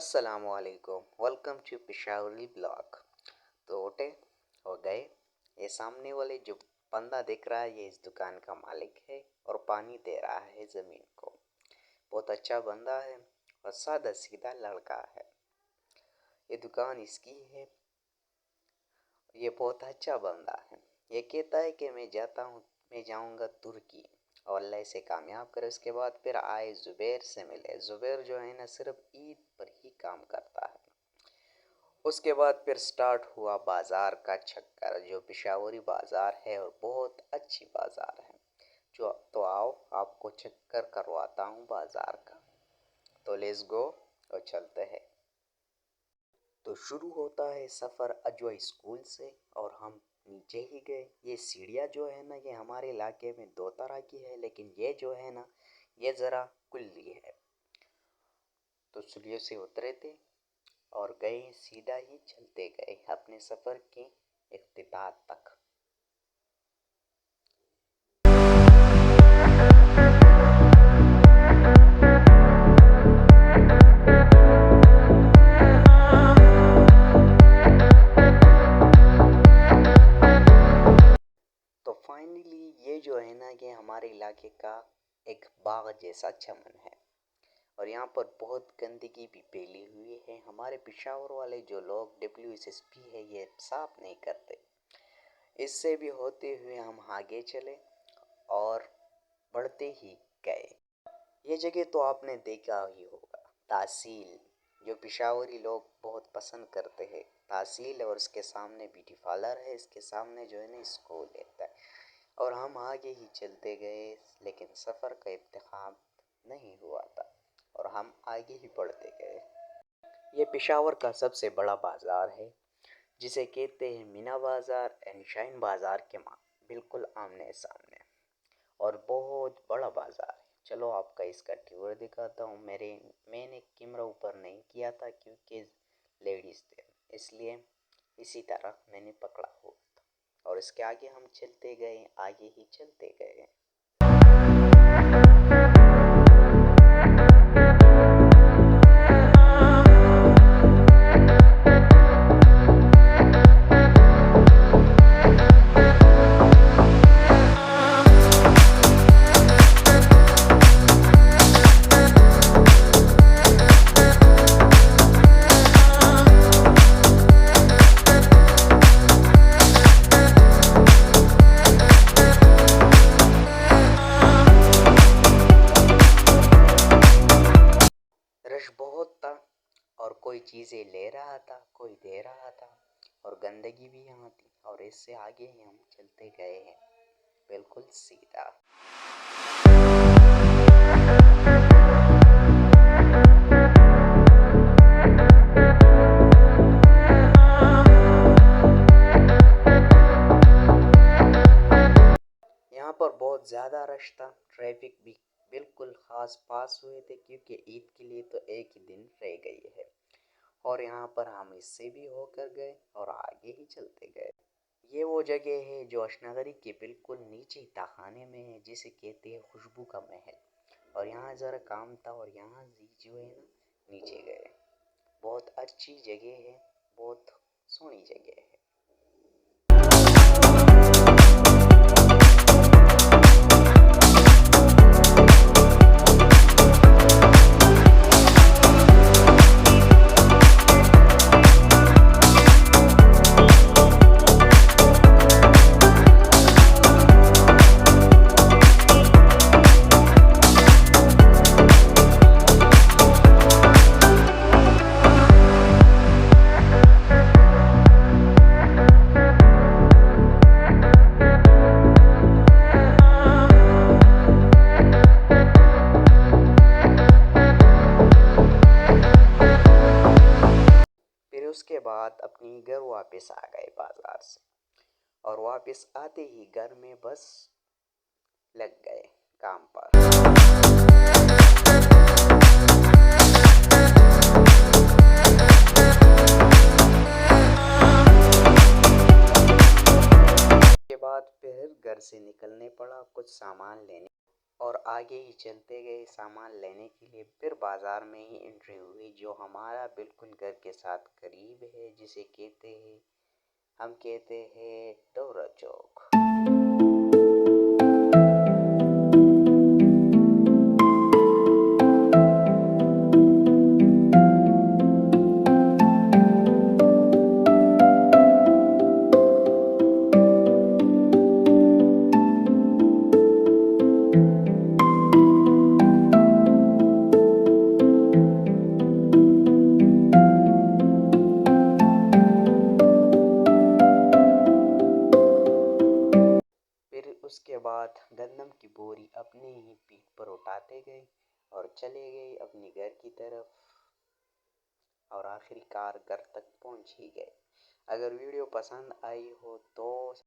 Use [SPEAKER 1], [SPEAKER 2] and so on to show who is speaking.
[SPEAKER 1] अस्सलामुअलैकुम। Welcome to Peshawari blog. तो उठे हो गए। ये सामने वाले जो बंदा दिख रहा है ये इस दुकान का मालिक है और पानी दे रहा है ज़मीन को। बहुत अच्छा बंदा है और सादा सीधा लड़का है। ये दुकान इसकी है। ये बहुत अच्छा बंदा है। ये कहता है कि मैं जाऊंगा तुर्की और अल्लाह से कामयाब करे। उसके बाद फिर आए ज़ुबैर से मिले। ज़ुबैर जो है ना सिर्फ ईद पर ही काम करता है। उसके बाद फिर स्टार्ट हुआ बाज़ार का चक्कर जो पिशावरी बाज़ार है और बहुत अच्छी बाज़ार है। जो तो आओ आपको चक्कर करवाता हूँ बाज़ार का। तो लेट्स गो और चलते हैं। तो शुरू होता है सफ़र अजवा स्कूल से और हम नीचे ही गए। ये सीढ़ियाँ जो है ना ये हमारे इलाके में दो तरह की है, लेकिन ये जो है ना ये ज़रा कुल्ली है। तो सीढ़ियों से उतरे थे और गए सीधा ही चलते गए अपने सफ़र के इख्तिताम तक। तो फाइनली ये जो है ना ये हमारे इलाके का एक बाग जैसा चमन है और यहाँ पर बहुत गंदगी भी फैली हुई है। हमारे पेशावर वाले जो लोग WSSP है ये साफ नहीं करते। इससे भी होते हुए हम आगे चले और बढ़ते ही गए। ये जगह तो आपने देखा ही होगा, तहसील, जो पेशावरी लोग बहुत पसंद करते हैं। तहसील और उसके सामने ब्यूटी पार्लर है, इसके सामने जो है ना स्कूल रहता है और हम आगे ही चलते गए। लेकिन सफ़र का इत्तेहाम नहीं हुआ था और हम आगे ही बढ़ते गए। ये पेशावर का सबसे बड़ा बाज़ार है जिसे कहते हैं मीना बाज़ार एंड शाइन बाज़ार के बिल्कुल आमने सामने और बहुत बड़ा बाज़ार है। चलो आपका इसका टूर दिखाता हूँ। मैंने कैमरा ऊपर नहीं किया था क्योंकि लेडीज़ थे, इसलिए इसी तरह मैंने पकड़ा हुआ था और इसके आगे हम चलते गए, आगे ही चलते गए। रश बहुत था और कोई चीज़ें ले रहा था, कोई दे रहा था और गंदगी भी यहाँ थी और इससे आगे ही हम चलते गए हैं बिल्कुल सीधा। यहाँ पर बहुत ज़्यादा रश था। ट्रैफिक भी बिल्कुल ख़ास पास हुए थे क्योंकि ईद के लिए तो एक ही दिन रह गई है और यहाँ पर हम इससे भी होकर गए और आगे ही चलते गए। ये वो जगह है जो अशनगरी के बिल्कुल नीचे तहखाने में है जिसे कहते हैं खुशबू का महल। और यहाँ ज़रा काम था और यहाँ जो है ना नीचे गए। बहुत अच्छी जगह है, बहुत सोहनी जगह है। उसके बाद अपनी घर वापस आ गए बाज़ार से और वापस आते ही घर में बस लग गए काम पर। के बाद फिर घर से निकलने पड़ा कुछ सामान लेने और आगे ही चलते गए सामान लेने के लिए। फिर बाज़ार में ही एंट्री हुई जो हमारा बिल्कुल घर के साथ करीब है, जिसे हम कहते हैं डोरा चौक। फिर उसके बाद गंदम की बोरी अपने ही पीठ पर उठाते गए और चले गए अपने घर की तरफ, और आखिरकार घर तक पहुंच ही गए। अगर वीडियो पसंद आई हो तो